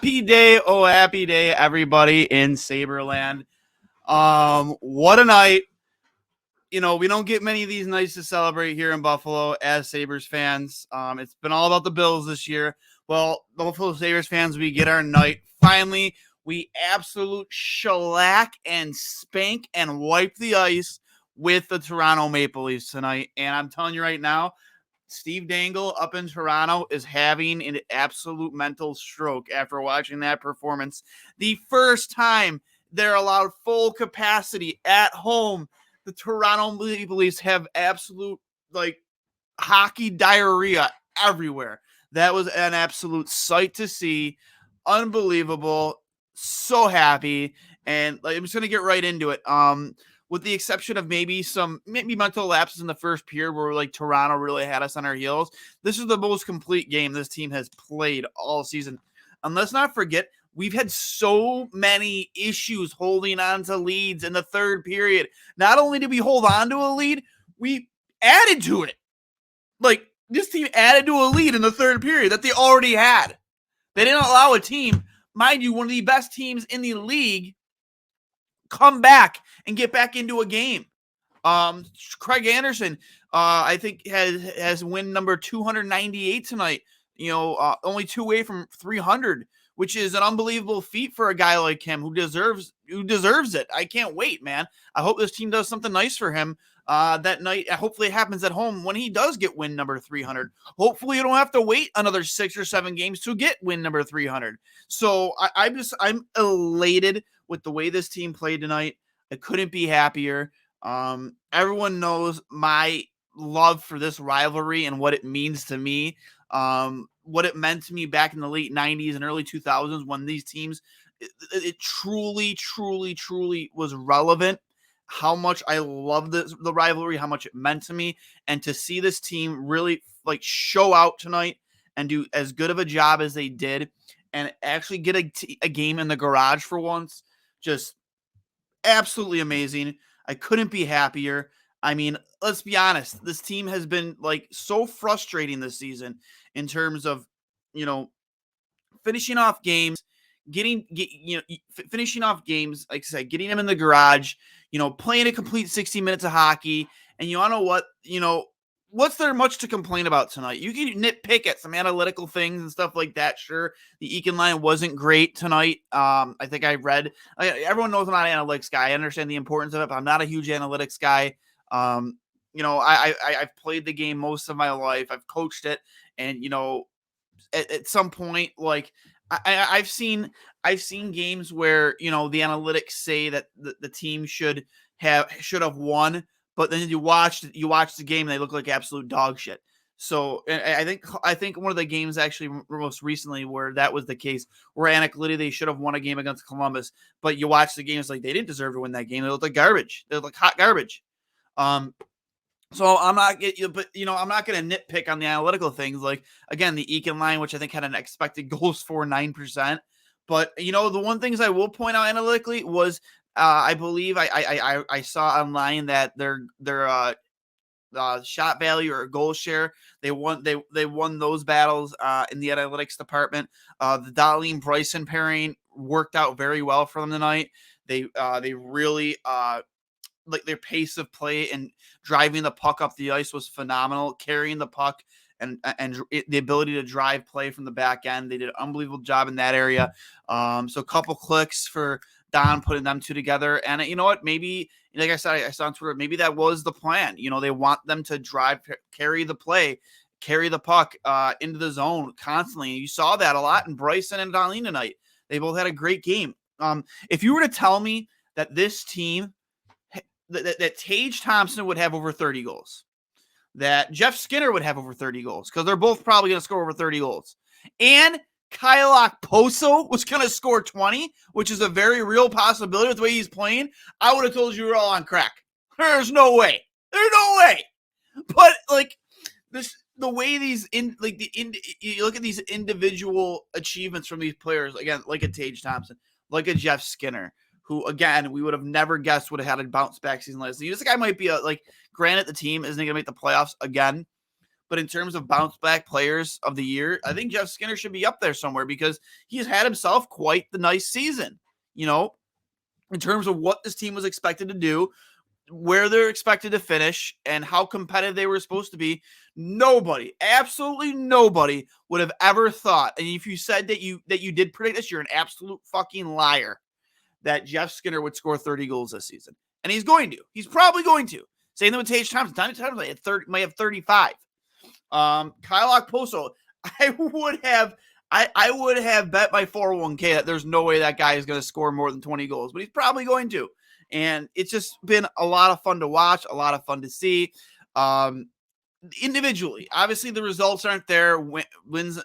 Happy day, oh happy day, everybody in Saberland. What a night. We don't get many of these nights to celebrate here in Buffalo as Sabres fans. It's been all about the Bills this year. Well, the Buffalo Sabres fans, we get our night. Finally, we absolute shellac and spank and wipe the ice with the Toronto Maple Leafs tonight. And I'm telling you right now, Steve Dangle up in Toronto is having an absolute mental stroke after watching that performance. The first time they're allowed full capacity at home, the Toronto Maple Leafs have absolute hockey diarrhea everywhere. That was an absolute sight to see. Unbelievable. So happy. And I'm just gonna get right into it. With the exception of maybe mental lapses in the first period where Toronto really had us on our heels. This is the most complete game this team has played all season. And let's not forget, we've had so many issues holding on to leads in the third period. Not only did we hold on to a lead, we added to it. This team added to a lead in the third period that they already had. They didn't allow a team, mind you, one of the best teams in the league, come back and get back into a game. Craig Anderson, I think has win number 298 tonight. Only 2 away from 300, which is an unbelievable feat for a guy like him who deserves it. I can't wait, man. I hope this team does something nice for him that night. Hopefully it happens at home when he does get win number 300. Hopefully you don't have to wait another 6 or 7 games to get win number 300. So I'm elated with the way this team played tonight. I couldn't be happier. Everyone knows my love for this rivalry and what it means to me. What it meant to me back in the late 90s and early 2000s when these teams, it truly, truly, truly was relevant. How much I love the rivalry, how much it meant to me, and to see this team really show out tonight and do as good of a job as they did and actually get a game in the garage for once. Just absolutely amazing. I couldn't be happier. I mean, let's be honest. This team has been so frustrating this season in terms of, finishing off games, finishing off games, like I said, getting them in the garage, playing a complete 60 minutes of hockey. And you want to know what, what's there much to complain about tonight? You can nitpick at some analytical things and stuff like that. Sure, the Eakin line wasn't great tonight. I think I read. Everyone knows I'm not an analytics guy. I understand the importance of it, but I'm not a huge analytics guy. I've played the game most of my life. I've coached it, and at some point, I've seen games where the analytics say that the team should have won. But then you watch the game and they look like absolute dog shit. So I think one of the games actually most recently where that was the case, where analytically they should have won a game against Columbus, but you watch the game, it's like they didn't deserve to win that game. They looked like garbage. They looked like hot garbage. So I'm not going to nitpick on the analytical things. Again, the Eakin line, which I think had an expected goals for 9%. But the one things I will point out analytically was I believe I saw online that their shot value or goal share, they won those battles in the analytics department. The Dahlin Bryson pairing worked out very well for them tonight. They really their pace of play and driving the puck up the ice was phenomenal. Carrying the puck and the ability to drive play from the back end, they did an unbelievable job in that area. So a couple clicks for Don putting them two together. And you know what? Maybe, like I said, I saw on Twitter, maybe that was the plan. They want them to carry the play, carry the puck into the zone constantly. And you saw that a lot in Bryson and Dahlin tonight. They both had a great game. If you were to tell me that this team, that Tage Thompson would have over 30 goals, that Jeff Skinner would have over 30 goals, because they're both probably going to score over 30 goals, and Kyle Okposo was going to score 20, which is a very real possibility with the way he's playing, I would have told you we're all on crack. There's no way. But the way you look at these individual achievements from these players, again, like a Tage Thompson, like a Jeff Skinner, who, again, we would have never guessed would have had a bounce back season last season. This guy might be granted the team isn't going to make the playoffs again, But in terms of bounce back players of the year, I think Jeff Skinner should be up there somewhere because he's had himself quite the nice season. In terms of what this team was expected to do, where they're expected to finish, and how competitive they were supposed to be, nobody, absolutely nobody, would have ever thought. And if you said that you did predict this, you're an absolute fucking liar. That Jeff Skinner would score 30 goals this season, and he's going to. He's probably going to. Same thing with Tage Thompson. Tage Thompson might have 35. Kyle Okposo, I would have bet my 401k that there's no way that guy is going to score more than 20 goals, but he's probably going to. And it's just been a lot of fun to watch, a lot of fun to see. Individually, obviously the results aren't there. Wins,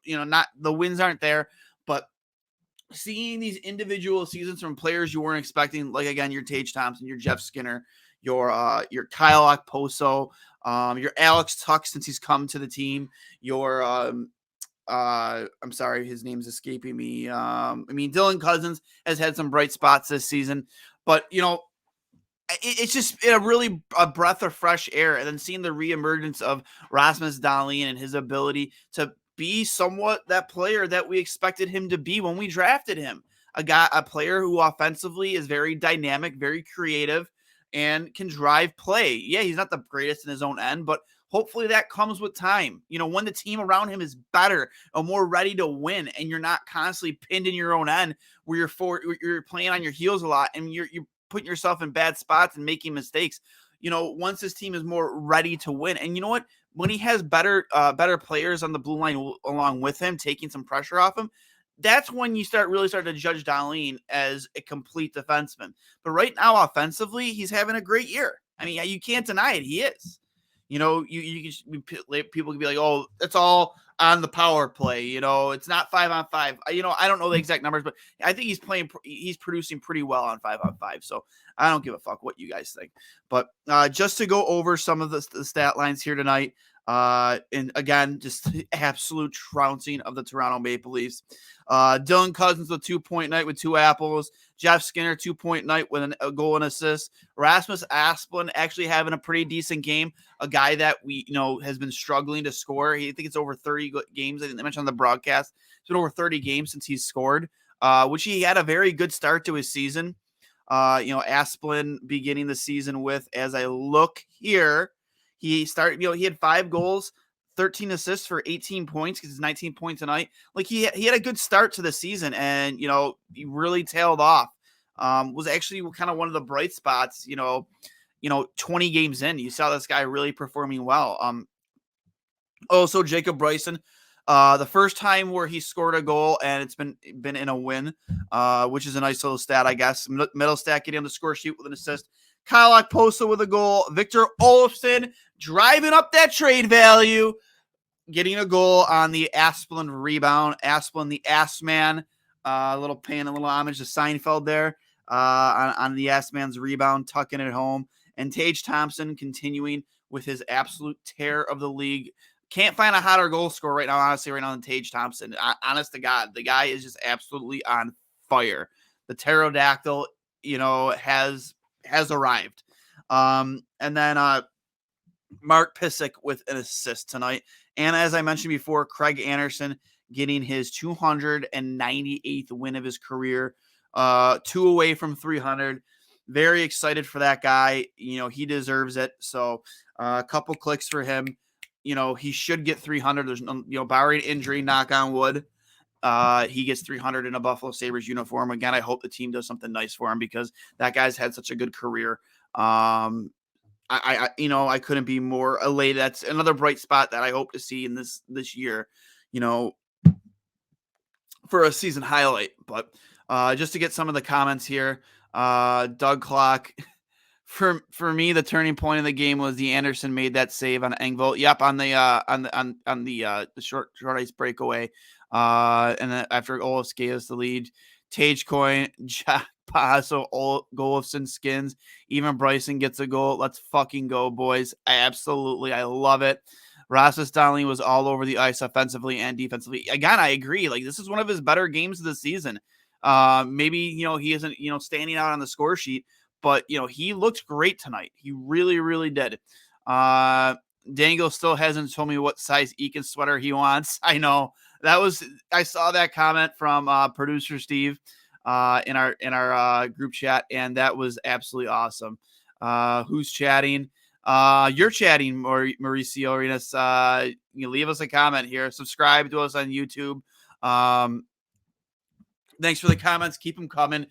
not the wins aren't there, but seeing these individual seasons from players you weren't expecting, like again, your Tage Thompson, your Jeff Skinner, your Kyle Okposo, your Alex Tuck since he's come to the team, your I'm sorry, his name's escaping me. Dylan Cousins has had some bright spots this season, but it's just a breath of fresh air. And then seeing the reemergence of Rasmus Dahlin and his ability to be somewhat that player that we expected him to be when we drafted him. A player who offensively is very dynamic, very creative, and can drive play. Yeah, he's not the greatest in his own end, but hopefully that comes with time. When the team around him is better or more ready to win, and you're not constantly pinned in your own end where you're playing on your heels a lot and you're putting yourself in bad spots and making mistakes. Once this team is more ready to win, and you know what? When he has better players on the blue line along with him, taking some pressure off him, that's when you start to judge Dahlin as a complete defenseman. But right now, offensively, he's having a great year. I mean, you can't deny it. He is. People can be like, oh, it's all on the power play. It's not 5-on-5. I don't know the exact numbers, but I think he's producing pretty well on 5-on-5. So I don't give a fuck what you guys think. But just to go over some of the stat lines here tonight, and again, just absolute trouncing of the Toronto Maple Leafs. Dylan Cousins with 2-point night with 2 apples. Jeff Skinner 2-point night with a goal and assist. Rasmus Asplund actually having a pretty decent game. A guy that we has been struggling to score. I think it's over 30 games. I think they mentioned on the broadcast. It's been over 30 games since he's scored, which he had a very good start to his season. Asplund beginning the season with, as I look here, he started. He had 5 goals, 13 assists for 18 points because it's 19 points a night. Like he had a good start to the season, and he really tailed off. Was actually kind of one of the bright spots. 20 games in, you saw this guy really performing well. Also Jacob Bryson, the first time where he scored a goal and it's been in a win, which is a nice little stat, I guess. Middle stat getting on the score sheet with an assist. Kyle Okposo with a goal. Victor Olofsson driving up that trade value, getting a goal on the Asplund rebound. Asplund, the ass man, a little homage to Seinfeld there on the ass man's rebound, tucking it home. And Tage Thompson continuing with his absolute tear of the league. Can't find a hotter goal scorer right now, honestly, than Tage Thompson. Honest to God, the guy is just absolutely on fire. The pterodactyl, has arrived. And then Mark Pysyk with an assist tonight. And as I mentioned before, Craig Anderson getting his 298th win of his career, 2 away from 300. Very excited for that guy. He deserves it. So a couple clicks for him. He should get 300. There's no, barring injury, knock on wood, he gets 300 in a Buffalo Sabres uniform. Again, I hope the team does something nice for him because that guy's had such a good career. I couldn't be more elated. That's another bright spot that I hope to see in this year, for a season highlight. But just to get some of the comments here, Doug Clock. For me, the turning point of the game was the Anderson made that save on Engvall. Yep, on the short ice breakaway. And then after Olofs gave us the lead, Tage Coyne, Jack Paso, Golofson skins. Even Bryson gets a goal. Let's fucking go, boys! I love it. Rasmus Dahlin was all over the ice offensively and defensively. Again, I agree. Like, this is one of his better games of the season. Maybe he isn't standing out on the score sheet, but he looked great tonight. He really, really did. Dango still hasn't told me what size Eakin sweater he wants. I know I saw that comment from producer Steve in our group chat, and that was absolutely awesome. Who's chatting? You're chatting, Mauricio Arenas. You leave us a comment here. Subscribe to us on YouTube. Thanks for the comments. Keep them coming.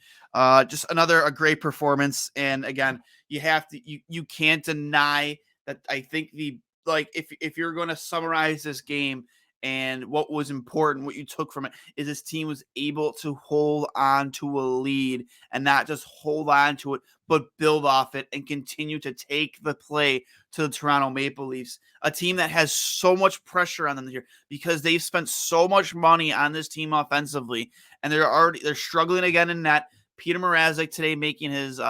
Just a great performance. And again, you can't deny that. I think if you're going to summarize this game and what was important, what you took from it is this team was able to hold on to a lead and not just hold on to it, but build off it and continue to take the play to the Toronto Maple Leafs, a team that has so much pressure on them here because they've spent so much money on this team offensively, and they're struggling again in net. Peter Mrazek today making his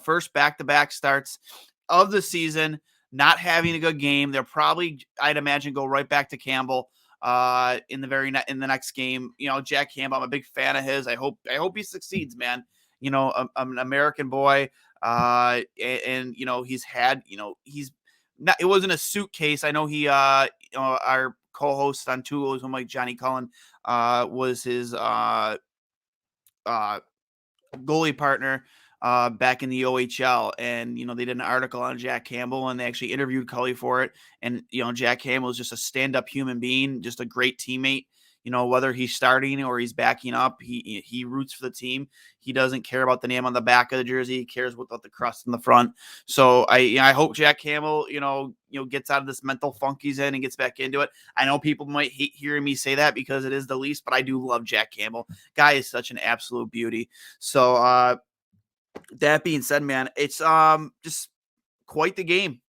first back-to-back starts of the season, not having a good game. They'll probably, I'd imagine, go right back to Campbell in the next game. Jack Campbell, I'm a big fan of his. I hope he succeeds, man. An American boy, and he's had, he's not. It wasn't a suitcase. I know he, our co-host on Two O's, like Johnny Cullen, was his goalie partner back in the OHL, and they did an article on Jack Campbell, and they actually interviewed Cully for it. And Jack Campbell is just a stand-up human being, just a great teammate. Whether he's starting or he's backing up, he roots for the team. He doesn't care about the name on the back of the jersey. He cares about the crust in the front. So I hope Jack Campbell gets out of this mental funk he's in and gets back into it. I know people might hate hearing me say that because it is the Leafs, but I do love Jack Campbell. Guy is such an absolute beauty. So that being said, man, it's just quite the game.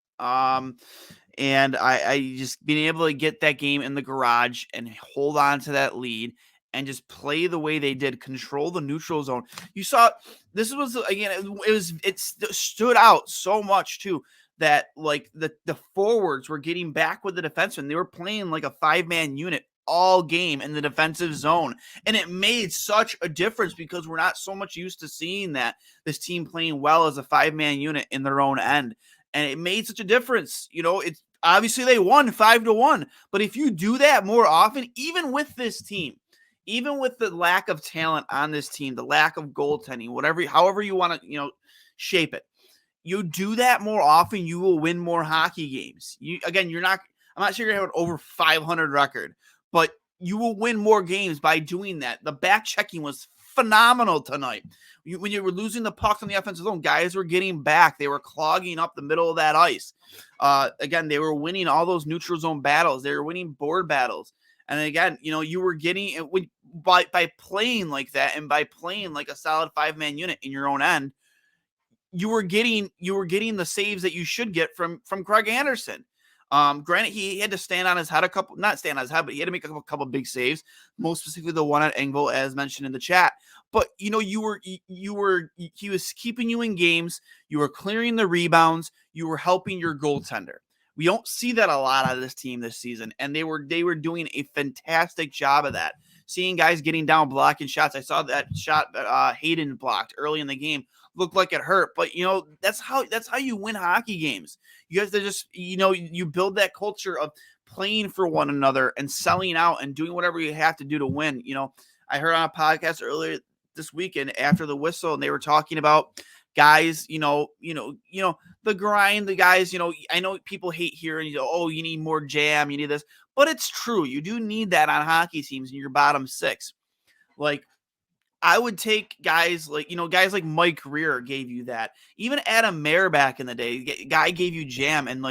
And I just being able to get that game in the garage and hold on to that lead and just play the way they did, control the neutral zone. You saw this was again, it stood out so much too that like the forwards were getting back with the defensemen. They were playing like a 5-man unit all game in the defensive zone. And it made such a difference because we're not so much used to seeing this team playing well as a 5-man unit in their own end. And it made such a difference. It's obviously they won 5-1, but if you do that more often, even with this team, even with the lack of talent on this team, the lack of goaltending, however you want to, shape it, you do that more often, you will win more hockey games. I'm not sure you're going to have an over 500 record, but you will win more games by doing that. The back checking was phenomenal tonight. When you were losing the puck on the offensive zone, guys were getting back. They were clogging up the middle of that ice. Again, they were winning all those neutral zone battles. They were winning board battles. And again, you were getting by playing like that and by playing like a solid 5-man unit in your own end, you were getting the saves that you should get from Craig Anderson. Granted, he had to stand on his head not stand on his head, but he had to make a couple big saves, most specifically the one at Engvall, as mentioned in the chat. But he was keeping you in games. You were clearing the rebounds. You were helping your goaltender. We don't see that a lot out of this team this season, and they were doing a fantastic job of that. Seeing guys getting down, blocking shots. I saw that shot that Hayden blocked early in the game. Looked like it hurt, but that's how you win hockey games. You guys, just you build that culture of playing for one another and selling out and doing whatever you have to do to win. I heard on a podcast earlier this weekend after the whistle, and they were talking about guys, the grind, the guys, I know people hate hearing, oh, you need more jam, you need this, but it's true. You do need that on hockey teams in your bottom six. Like, I would take guys like Mike Rear gave you that. Even Adam Mayer back in the day, guy gave you jam, and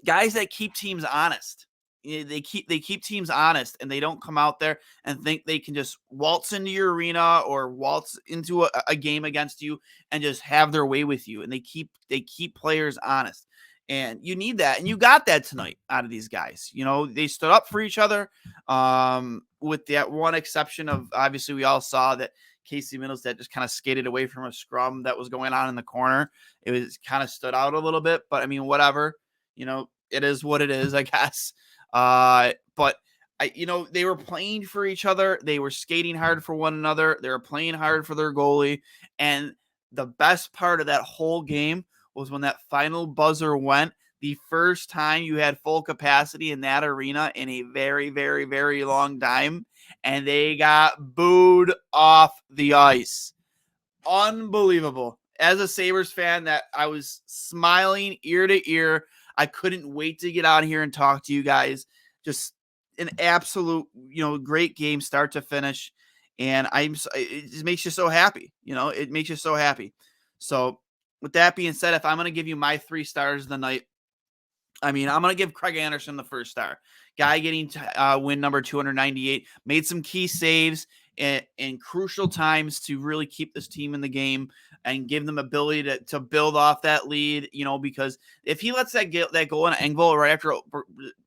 guys that keep teams honest. They keep teams honest, and they don't come out there and think they can just waltz into your arena or waltz into a game against you and just have their way with you. And they keep players honest. And you need that. And you got that tonight out of these guys. They stood up for each other. With that one exception of, obviously, we all saw that Casey Middlestat just kind of skated away from a scrum that was going on in the corner. It was kind of stood out a little bit, but I mean, whatever, it is what it is, I guess. But they were playing for each other. They were skating hard for one another. They were playing hard for their goalie. And the best part of that whole game was when that final buzzer went, the first time you had full capacity in that arena in a very, very, very long time, and they got booed off the ice. Unbelievable. As a Sabres fan, that I was smiling ear to ear. I couldn't wait to get out here and talk to you guys. Just an absolute, great game start to finish. And it just makes you so happy. It makes you so happy. So with that being said, if I'm going to give you my 3 stars of the night, I'm going to give Craig Anderson the first star. Guy getting win number 298, made some key saves in crucial times to really keep this team in the game and give them ability to build off that lead, because if he lets that goal in Engvall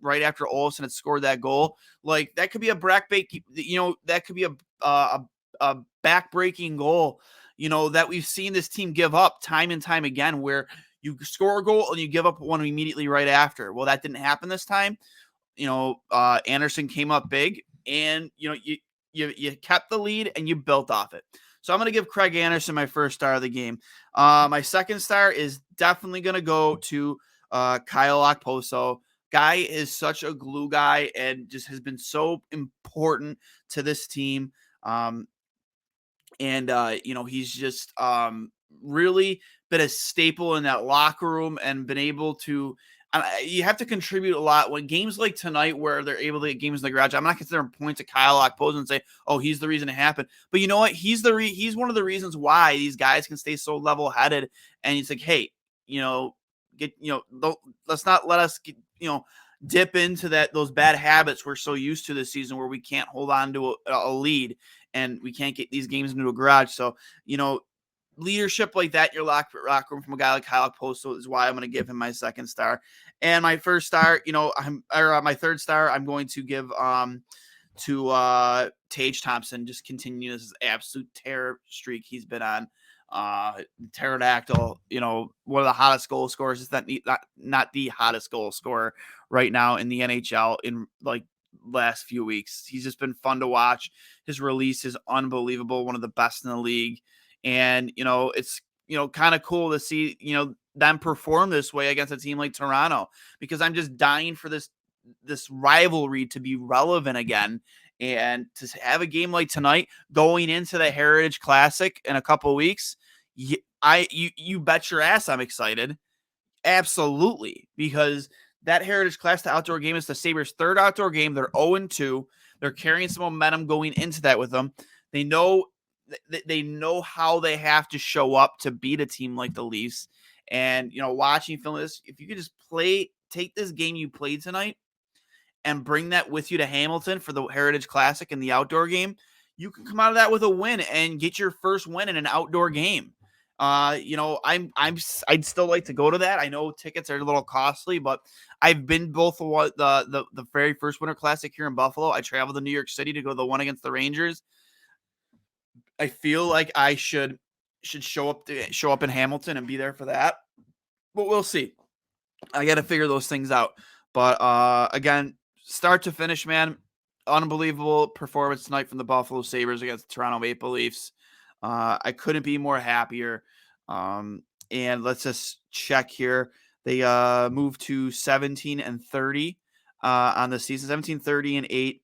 right after Olsen had scored that goal, like that could be a that could be a back-breaking goal, that we've seen this team give up time and time again, where you score a goal and you give up one immediately right after. Well, that didn't happen this time. Anderson came up big, and you kept the lead and you built off it. So I'm going to give Craig Anderson my first star of the game. My second star is definitely going to go to Kyle Okposo. Guy is such a glue guy and just has been so important to this team. He's just really been a staple in that locker room and been able to. You have to contribute a lot when games like tonight, where they're able to get games in the garage. I'm not considering points to Kyle Okposo and say, "Oh, he's the reason it happened." But you know what? He's one of the reasons why these guys can stay so level headed. And it's like, hey, let's not let us dip into those bad habits we're so used to this season, where we can't hold on to a lead and we can't get these games into a garage. So, leadership like that in your locker room from a guy like Kyle Okposo is why I'm going to give him my second star. And my first star, my third star, I'm going to give to Tage Thompson. Just continue this absolute terror streak he's been on. Pterodactyl, one of the hottest goal scorers. It's not the hottest goal scorer right now in the NHL in like last few weeks. He's just been fun to watch. His release is unbelievable, one of the best in the league. And, it's, kind of cool to see, them perform this way against a team like Toronto, because I'm just dying for this rivalry to be relevant again. And to have a game like tonight going into the Heritage Classic in a couple of weeks, you bet your ass I'm excited. Absolutely. Because that Heritage Classic outdoor game is the Sabres' third outdoor game. They're 0-2. They're carrying some momentum going into that with them. They know how they have to show up to beat a team like the Leafs. And, watching film this, if you could just take this game you played tonight and bring that with you to Hamilton for the Heritage Classic and the outdoor game, you can come out of that with a win and get your first win in an outdoor game. I'd still like to go to that. I know tickets are a little costly, but I've been both the very first Winter Classic here in Buffalo. I traveled to New York City to go to the one against the Rangers. I feel like I should show up in Hamilton and be there for that, but we'll see. I got to figure those things out. But again, start to finish, man, unbelievable performance tonight from the Buffalo Sabres against the Toronto Maple Leafs. I couldn't be more happier. And let's just check here. They moved to 17-30 on the season, 17-30-8,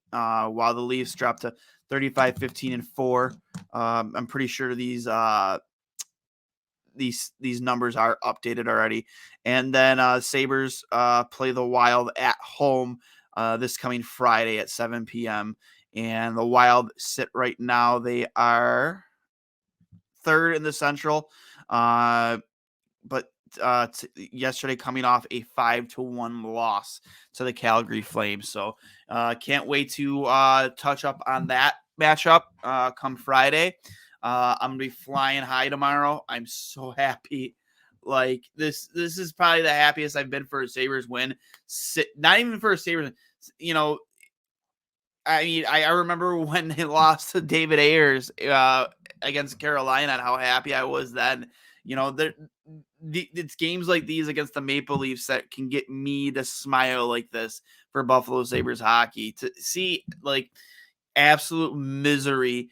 while the Leafs dropped to 35-15-4. I'm pretty sure these numbers are updated already. And then Sabres play the Wild at home this coming Friday at 7 p.m. And the Wild sit right now. They are third in the Central, but yesterday coming off a 5-1 loss to the Calgary Flames. So can't wait to touch up on that matchup come Friday. I'm gonna be flying high tomorrow. I'm so happy. Like this is probably the happiest I've been for a Sabres win. Not even for a Sabres, I mean, I remember when they lost to David Ayers against Carolina and how happy I was then. It's games like these against the Maple Leafs that can get me to smile like this for Buffalo Sabres hockey. To see like absolute misery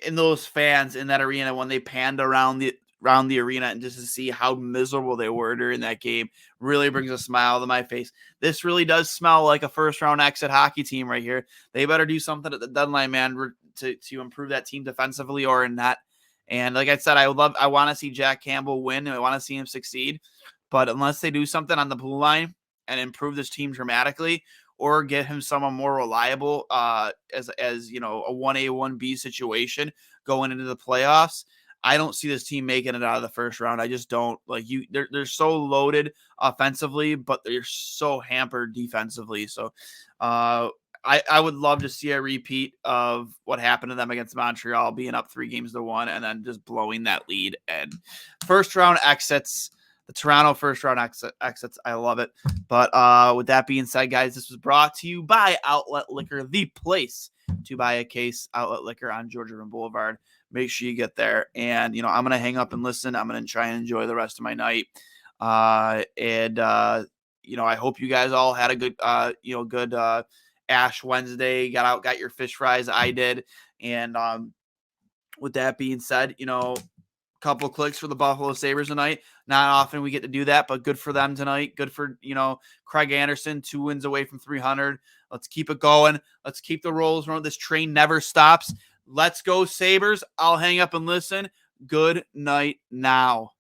in those fans in that arena when they panned around around the arena, and just to see how miserable they were during that game really brings a smile to my face. This really does smell like a first round exit hockey team right here. They better do something at the deadline, man, to improve that team defensively or in net. And like I said, I want to see Jack Campbell win, and I want to see him succeed. But unless they do something on the blue line and improve this team dramatically, or get him someone more reliable, as you know, a 1A 1B situation going into the playoffs, I don't see this team making it out of the first round. I just don't. Like, they're so loaded offensively, but they're so hampered defensively. So I would love to see a repeat of what happened to them against Montreal, being up 3-1, and then just blowing that lead. And first round exits, the Toronto first round exits. I love it. But with that being said, guys, this was brought to you by Outlet Liquor, the place to buy a case. Outlet Liquor on Georgia River Boulevard. Make sure you get there. And, you know, I'm going to hang up and listen. I'm going to try and enjoy the rest of my night. You know, I hope you guys all had a good, good Ash Wednesday. Got out, got your fish fries. I did. And with that being said, you know, couple clicks for the Buffalo Sabres tonight. Not often we get to do that, but good for them tonight. Good for, you know, Craig Anderson, 2 wins away from 300. Let's keep it going. Let's keep the rolls rolling. This train never stops. Let's go, Sabres. I'll hang up and listen. Good night now.